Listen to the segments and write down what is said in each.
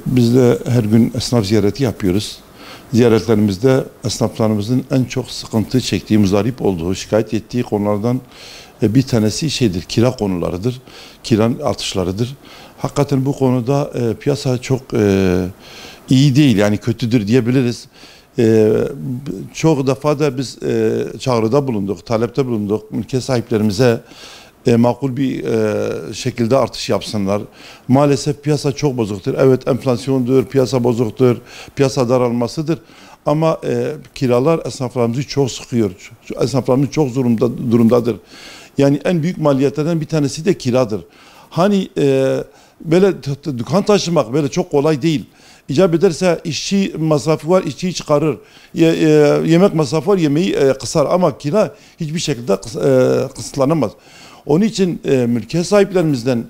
Biz de her gün esnaf ziyareti yapıyoruz. Ziyaretlerimizde esnaflarımızın en çok sıkıntı çektiği, muzdarip olduğu, şikayet ettiği konulardan bir tanesi kira konularıdır. Kiranın artışlarıdır. Hakikaten bu konuda piyasa çok iyi değil, yani kötüdür diyebiliriz. Çok defa da biz çağrıda bulunduk, talepte bulunduk. Mülkiyet sahiplerimize makul bir şekilde artış yapsınlar. Maalesef piyasa çok bozuktur. Evet, enflasyondur, piyasa bozuktur, piyasa daralmasıdır. Ama kiralar esnaflarımızı çok sıkıyor. Esnaflarımız çok durumdadır. Yani en büyük maliyetlerden bir tanesi de kiradır. Hani böyle dükkan taşımak böyle çok kolay değil. İcap ederse işçi masrafı var, işçiyi çıkarır. Yemek masrafı var, yemeği kısar. Ama kira hiçbir şekilde kısıtlanamaz. Onun için mülkiyet sahiplerimizden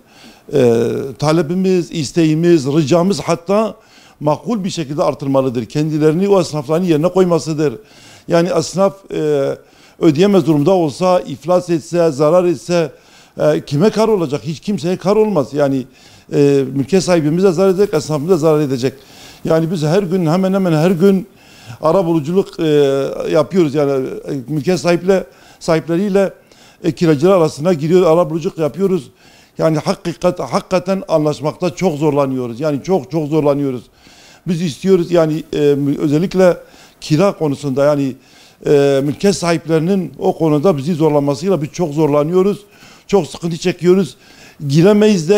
talebimiz, isteğimiz, ricamız hatta makul bir şekilde artırmalıdır. Kendilerini o esnafların yerine koymasıdır. Yani esnaf ödeyemez durumda olsa, iflas etse, zarar etse kime kar olacak? Hiç kimseye kar olmaz. Yani mülkiyet sahibimize zarar edecek, esnafımıza zarar edecek. Yani biz her gün hemen hemen her gün arabuluculuk yapıyoruz. Yani mülkiyet sahipleriyle kiracılar arasına giriyor, arabuluculuk yapıyoruz. Yani hakikaten anlaşmakta çok zorlanıyoruz. Yani çok zorlanıyoruz. Biz istiyoruz yani özellikle kira konusunda yani mülkiyet sahiplerinin o konuda bizi zorlamasıyla biz çok zorlanıyoruz. Çok sıkıntı çekiyoruz. Girmeyiz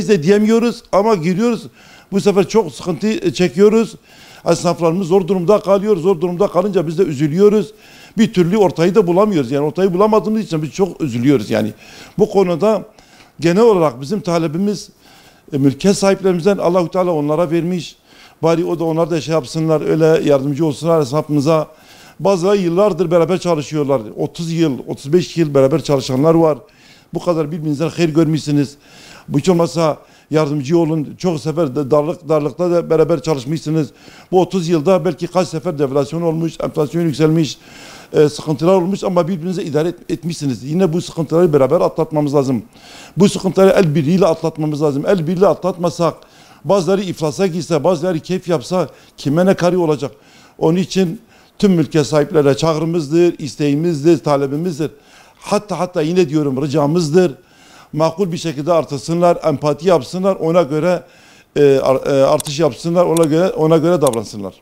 de diyemiyoruz ama giriyoruz. Bu sefer çok sıkıntı çekiyoruz. Esnaflarımız zor durumda kalıyor. Zor durumda kalınca biz de üzülüyoruz. Bir türlü ortayı da bulamıyoruz. Yani ortayı bulamadığımız için biz çok üzülüyoruz yani. Bu konuda genel olarak bizim talebimiz mülkiyet sahiplerimizden Allah-u Teala onlara vermiş. Bari o da onlar da şey yapsınlar, öyle yardımcı olsunlar esnafımıza. Bazıları yıllardır beraber çalışıyorlar. 30 yıl, 35 yıl beraber çalışanlar var. Bu kadar birbirinizden hayır görmüşsünüz. Bu hiç olmazsa yardımcı olun. Çok sefer de darlıkta da beraber çalışmışsınız. Bu 30 yılda belki kaç sefer deflasyon olmuş, enflasyon yükselmiş, sıkıntılar olmuş ama birbirinize idare etmişsiniz. Yine bu sıkıntıları beraber atlatmamız lazım. Bu sıkıntıları el birliğiyle atlatmamız lazım. El birliğiyle atlatmasak, bazıları iflasa girse, bazıları keyif yapsa kime ne karı olacak? Onun için tüm mülkiyet sahiplerine çağrımızdır, isteğimizdir, talebimizdir. Hatta yine diyorum ricamızdır. Makul bir şekilde artırsınlar, empati yapsınlar, ona göre artış yapsınlar, ona göre davransınlar.